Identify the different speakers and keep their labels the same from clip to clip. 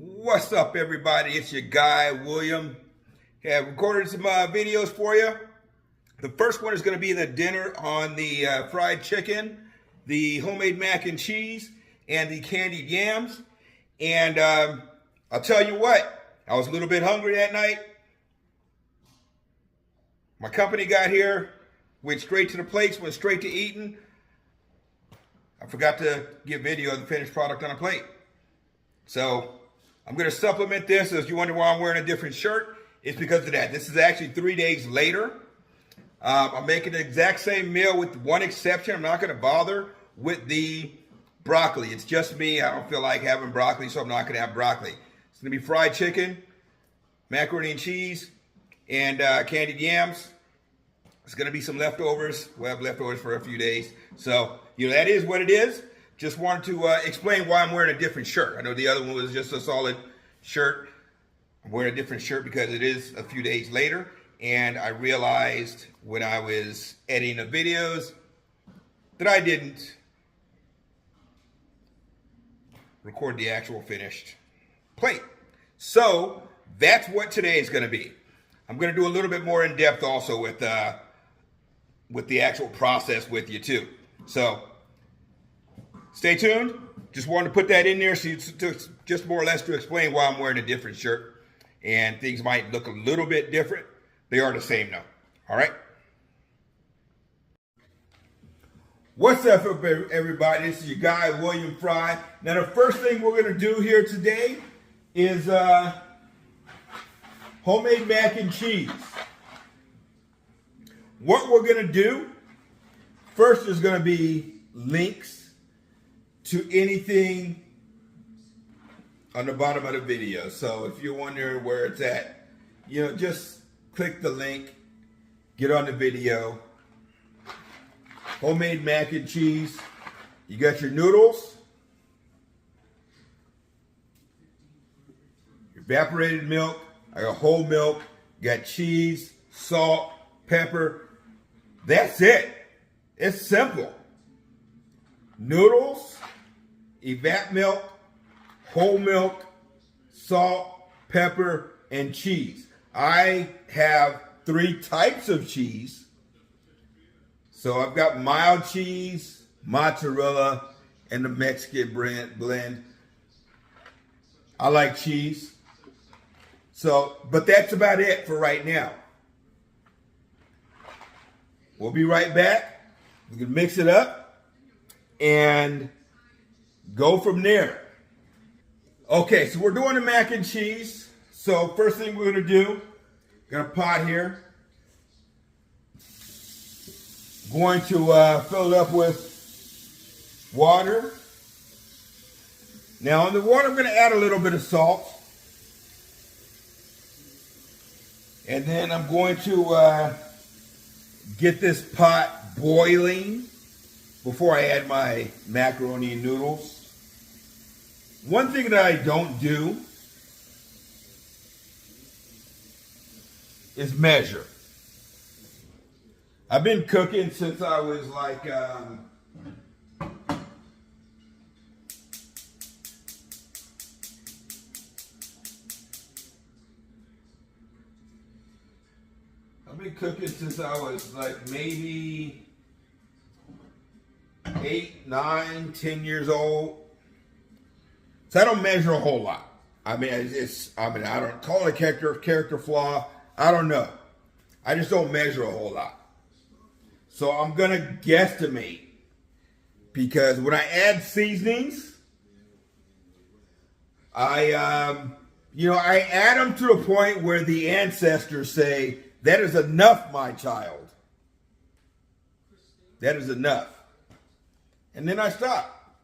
Speaker 1: What's up, everybody? It's your guy, William. Have recorded some videos for you. The first one is going to be the dinner on the fried chicken, the homemade mac and cheese, and the candied yams. And I'll tell you what, I was a little bit hungry that night. My company got here, went straight to the plates, went straight to eating. I forgot to get video of the finished product on a plate. So I'm going to supplement this. If you wonder why I'm wearing a different shirt, it's because of that. This is actually 3 days later. I'm making the exact same meal with one exception. I'm not going to bother with the broccoli. It's just me. I don't feel like having broccoli, so I'm not going to have broccoli. It's going to be fried chicken, macaroni and cheese, and candied yams. It's going to be some leftovers. We'll have leftovers for a few days. So, that is what it is. Just wanted to explain why I'm wearing a different shirt. I know the other one was just a solid shirt. I'm wearing a different shirt because it is a few days later. And I realized when I was editing the videos that I didn't record the actual finished plate. So that's what today is going to be. I'm going to do a little bit more in depth also with the actual process with you too. So stay tuned. Just wanted to put that in there just more or less to explain why I'm wearing a different shirt. And things might look a little bit different. They are the same though. All right. What's up, everybody? This is your guy, William Fry. Now, the first thing we're going to do here today is homemade mac and cheese. What we're going to do first is going to be links to anything on the bottom of the video. So if you're wondering where it's at, just click the link, get on the video. Homemade mac and cheese. You got your noodles, your evaporated milk, I got whole milk, you got cheese, salt, pepper. That's it. It's simple. Noodles, evap milk, whole milk, salt, pepper, and cheese. I have 3 types of cheese. So I've got mild cheese, mozzarella, and the Mexican blend. I like cheese. But that's about it for right now. We'll be right back. We can mix it up and go from there. Okay, so we're doing the mac and cheese. So first thing we're going to do, got a pot here. Going to fill it up with water. Now on the water, I'm going to add a little bit of salt. And then I'm going to get this pot boiling before I add my macaroni and noodles. One thing that I don't do is measure. I've been cooking since I was like maybe 8, 9, 10 years old. So I don't measure a whole lot. I don't call it a character flaw. I don't know. I just don't measure a whole lot. So I'm going to guesstimate, because when I add seasonings, I add them to the point where the ancestors say, that is enough, my child. That is enough. And then I stop.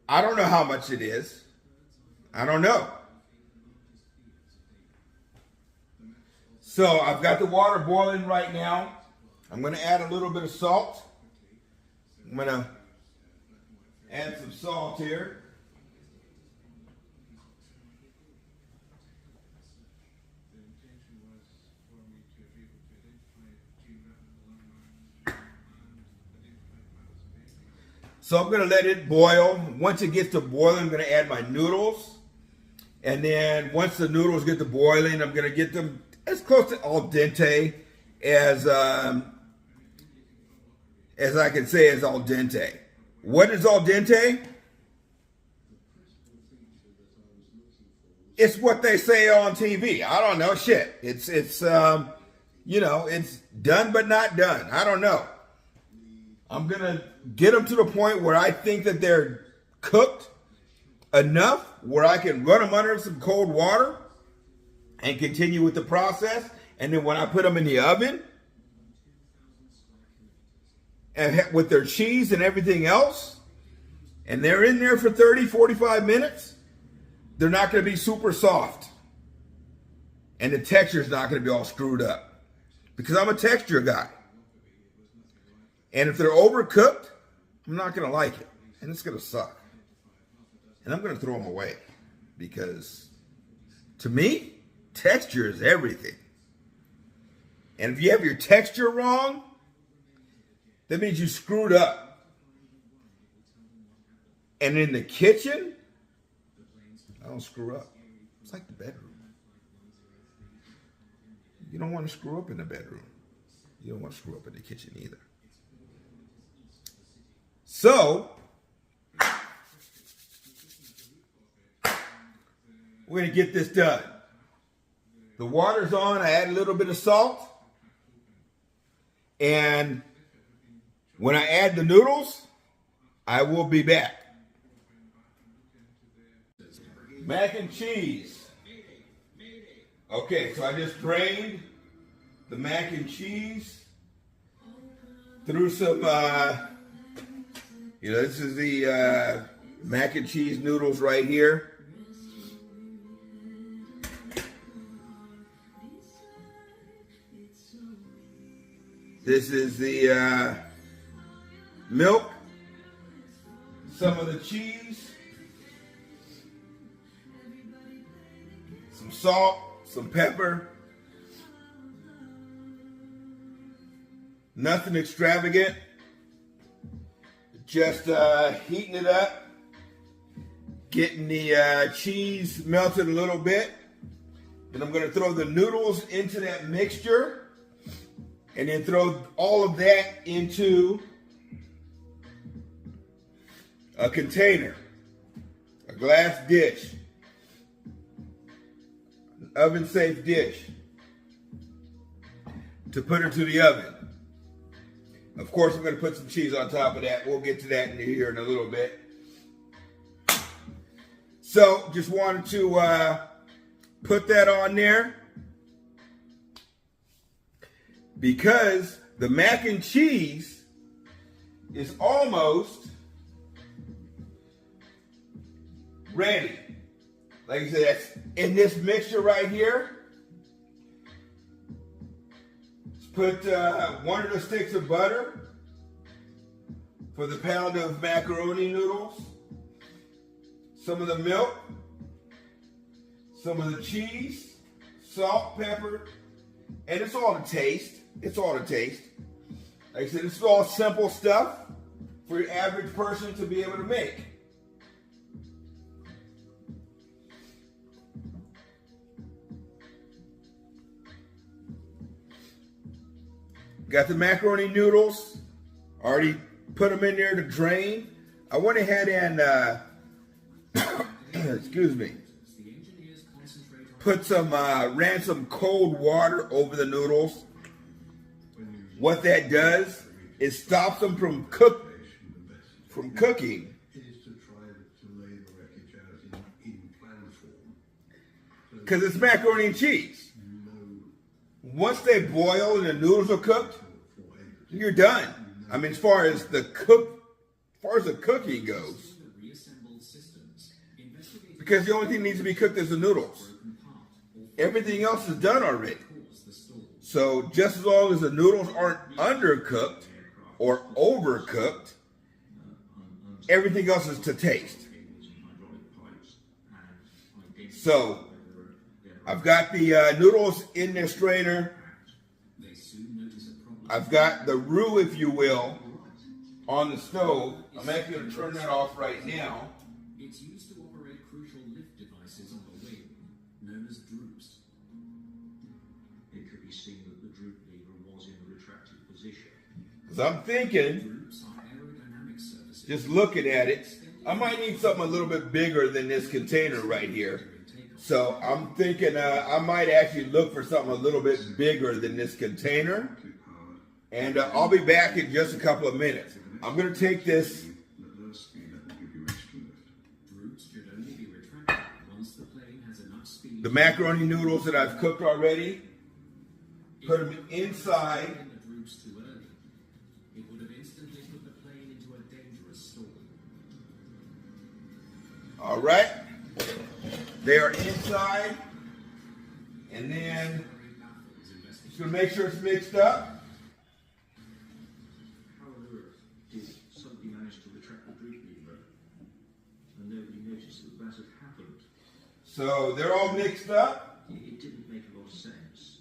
Speaker 1: I don't know how much it is. I don't know. So I've got the water boiling right now. I'm going to add a little bit of salt. I'm going to add some salt here. So I'm going to let it boil. Once it gets to boiling, I'm going to add my noodles. And then once the noodles get to boiling, I'm going to get them as close to al dente as I can say as al dente. What is al dente? It's what they say on TV. I don't know. Shit. It's you know, it's done but not done. I don't know. I'm going to get them to the point where I think that they're cooked enough where I can run them under some cold water and continue with the process. And then when I put them in the oven and with their cheese and everything else, and they're in there for 30, 45 minutes, they're not going to be super soft. And the texture is not going to be all screwed up. Because I'm a texture guy. And if they're overcooked, I'm not going to like it. And it's going to suck. And I'm going to throw them away. Because to me, texture is everything. And if you have your texture wrong, that means you screwed up. And in the kitchen, I don't screw up. It's like the bedroom. You don't want to screw up in the bedroom. You don't want to screw up in the kitchen either. So, we're going to get this done. The water's on. I add a little bit of salt. And when I add the noodles, I will be back. Mac and cheese. Okay, so I just drained the mac and cheese through some, this is the mac and cheese noodles right here. This is the milk, some of the cheese, some salt, some pepper. Nothing extravagant. Just heating it up. Getting the cheese melted a little bit. Then I'm going to throw the noodles into that mixture. And then throw all of that into a container. A glass dish. Oven safe dish to put into the oven. Of course, I'm going to put some cheese on top of that. We'll get to that in here in a little bit. So, just wanted to put that on there because the mac and cheese is almost ready. Like I said, that's in this mixture right here. Let's put 1 of the sticks of butter for the pound of macaroni noodles. Some of the milk. Some of the cheese. Salt, pepper. And it's all to taste. It's all to taste. Like I said, it's all simple stuff for your average person to be able to make. Got the macaroni noodles, already put them in there to drain. I went ahead and, excuse me, put some, ran some cold water over the noodles. What that does is stops them from cooking. Because it's macaroni and cheese. Once they boil and the noodles are cooked, you're done. I mean, as far as the cooking goes, because the only thing that needs to be cooked is the noodles. Everything else is done already. So just as long as the noodles aren't undercooked or overcooked, everything else is to taste. So I've got the noodles in their strainer. I've got the roux, if you will, on the stove. I'm actually going to turn that off right now.
Speaker 2: It's used to operate crucial lift devices on the wing, known as droops. It could be seen that the droop lever was in a retracted position.
Speaker 1: Because I'm thinking,
Speaker 2: Droops are aerodynamic surfaces.
Speaker 1: just looking at it, I might need something a little bit bigger than this container right here. So I'm thinking I might actually look for something a little bit bigger than this container. And I'll be back in just a couple of minutes. I'm going to take this. The macaroni noodles that I've cooked already, put them inside. All right, they are inside, and then just gonna make sure it's mixed up.
Speaker 2: How on earth did somebody manage to retract the droop lever and nobody noticed that that had happened?
Speaker 1: So they're all mixed up.
Speaker 2: It didn't make a lot of sense.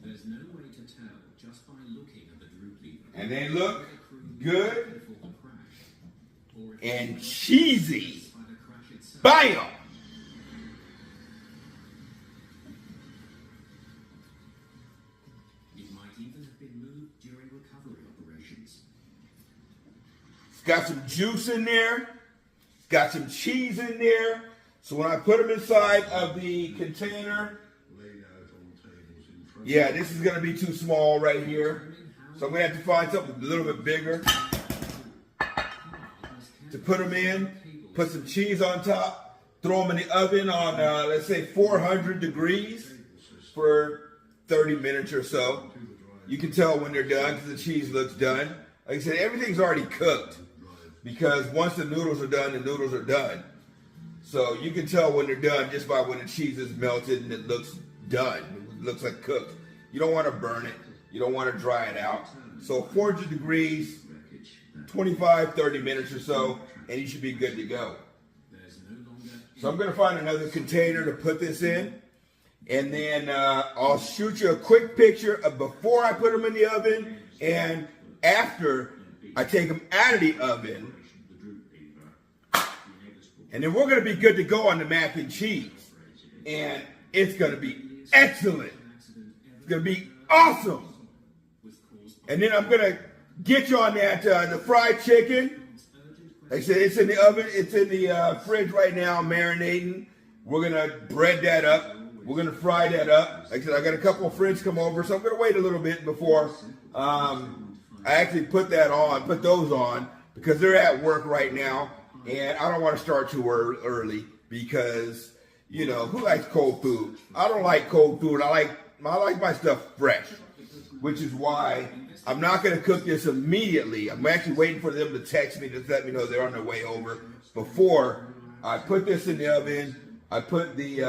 Speaker 2: There's no way to tell just by looking at the droop lever.
Speaker 1: And they look good and cheesy. Bam!
Speaker 2: It might even have been moved during recovery operations.
Speaker 1: It's got some juice in there. It's got some cheese in there. So when I put them inside of the container, yeah, this is going to be too small right here. So I'm going to have to find something a little bit bigger to put them in. Put some cheese on top. Throw them in the oven on, let's say, 400 degrees for 30 minutes or so. You can tell when they're done because the cheese looks done. Like I said, everything's already cooked because once the noodles are done, the noodles are done. So you can tell when they're done just by when the cheese is melted and it looks done. It looks like cooked. You don't want to burn it. You don't want to dry it out. So 400 degrees, 25, 30 minutes or so, and you should be good to go. So I'm going to find another container to put this in. And then I'll shoot you a quick picture of before I put them in the oven and after I take them out of the oven. And then we're going to be good to go on the mac and cheese. And it's going to be excellent. It's going to be awesome. And then I'm going to get you on that, the fried chicken. Like I said, it's in the oven. It's in the fridge right now, marinating. We're going to bread that up. We're going to fry that up. Like I said, I got a couple of friends come over, so I'm going to wait a little bit before I actually put those on, because they're at work right now. And I don't want to start too early because, you know, who likes cold food? I don't like cold food. I like my stuff fresh, which is why I'm not going to cook this immediately. I'm actually waiting for them to text me to let me know they're on their way over before I put this in the oven. I put the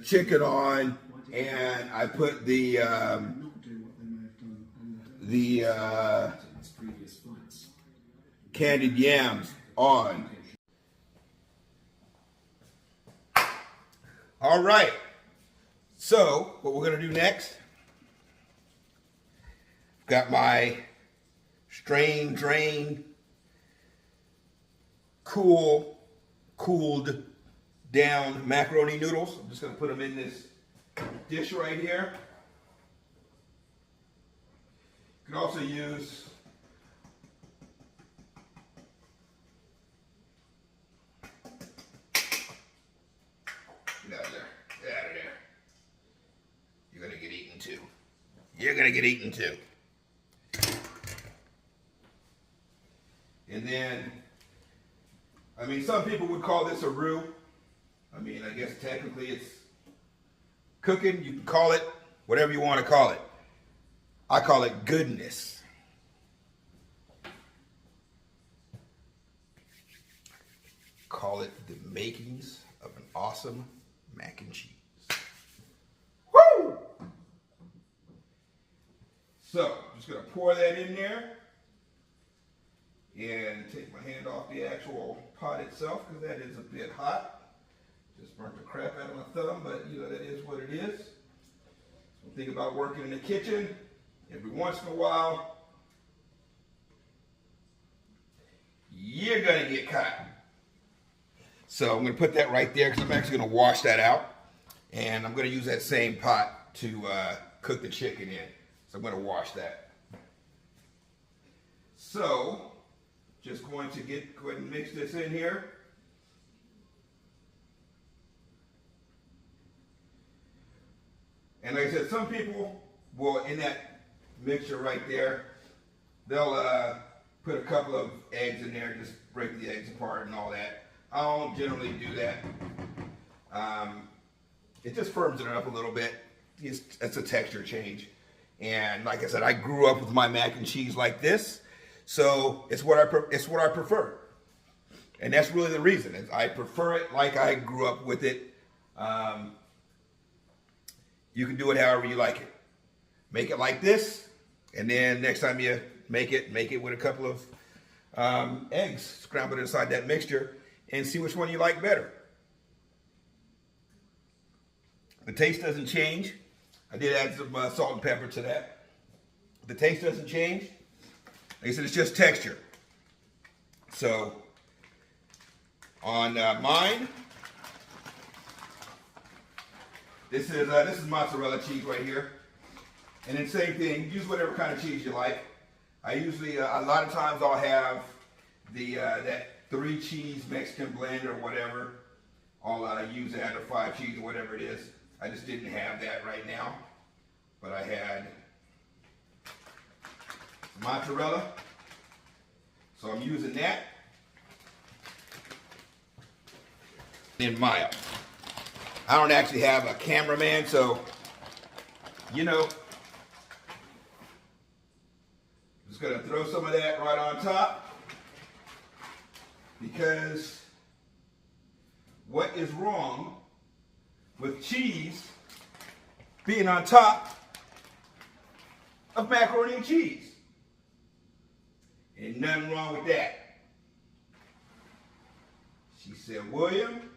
Speaker 1: chicken on, and I put the candied yams on. All right. So what we're going to do next, got my strain, drain, cooled down macaroni noodles. I'm just going to put them in this dish right here. You can also use get out of there. Get out of there. You're going to get eaten too. You're going to get eaten too. And then, I mean, some people would call this a roux. I mean, I guess technically it's cooking. You can call it whatever you want to call it. I call it goodness. Call it the makings of an awesome mac and cheese. Woo! So, I'm just going to pour that in there and take my hand off the actual pot itself because that is a bit hot. Just burnt the crap out of my thumb, but you know, that is what it is. So think about working in the kitchen. Every once in a while, you're gonna get caught. So I'm gonna put that right there because I'm actually gonna wash that out. And I'm gonna use that same pot to cook the chicken in. So I'm gonna wash that. So, just going to go ahead and mix this in here. And like I said, some people will, in that mixture right there, they'll put a couple of eggs in there, just break the eggs apart and all that. I don't generally do that. It just firms it up a little bit. It's a texture change. And like I said, I grew up with my mac and cheese like this, so it's what I prefer. And that's really the reason. I prefer it like I grew up with it. You can do it however you like it. Make it like this, and then next time you make it with a couple of eggs, scramble it inside that mixture, and see which one you like better. The taste doesn't change. I did add some salt and pepper to that. The taste doesn't change. Like I said, it's just texture. So on mine, this is mozzarella cheese right here. And then same thing, use whatever kind of cheese you like. I usually, a lot of times I'll have the that 3 cheese Mexican blend or whatever. I'll use that, or 5 cheese or whatever it is. I just didn't have that right now, but I had mozzarella, so I'm using that. And mayo. I don't actually have a cameraman, so you know, just gonna throw some of that right on top, because what is wrong with cheese being on top of macaroni and cheese? Ain't nothing wrong with that. She said, William,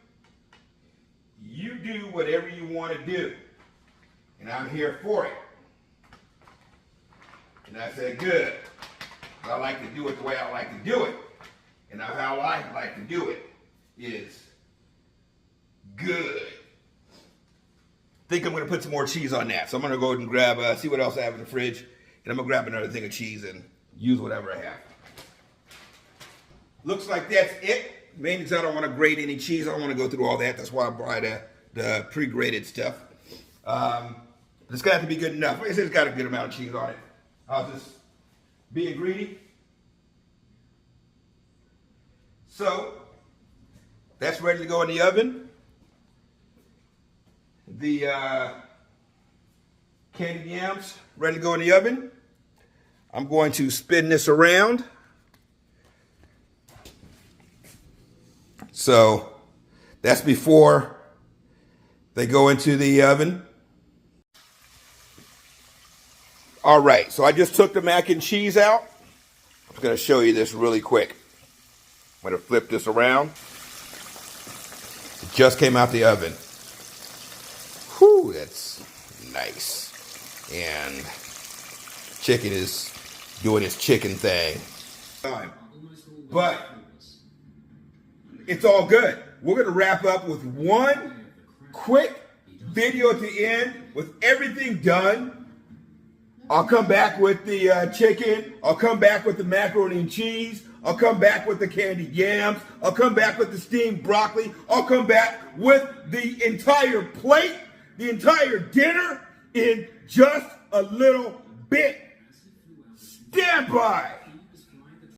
Speaker 1: you do whatever you want to do, and I'm here for it. And I said, good. But I like to do it the way I like to do it. And how I like to do it is good. Think I'm going to put some more cheese on that. So I'm going to go ahead and grab, see what else I have in the fridge. And I'm going to grab another thing of cheese and use whatever I have. Looks like that's it. Mainly because I don't want to grate any cheese. I don't want to go through all that. That's why I buy the pre-grated stuff. It's got to be good enough. Like I said, it's got a good amount of cheese on it. I'll just being greedy. So, that's ready to go in the oven. The candied yams ready to go in the oven. I'm going to spin this around. So that's before they go into the oven. All right, so I just took the mac and cheese out. I'm going to show you this really quick. I'm going to flip this around. It just came out the oven. Whew, that's nice. And chicken is doing its chicken thing. But it's all good. We're going to wrap up with one quick video at the end with everything done. I'll come back with the chicken. I'll come back with the macaroni and cheese. I'll come back with the candied yams. I'll come back with the steamed broccoli. I'll come back with the entire plate, the entire dinner in just a little bit. Stand by.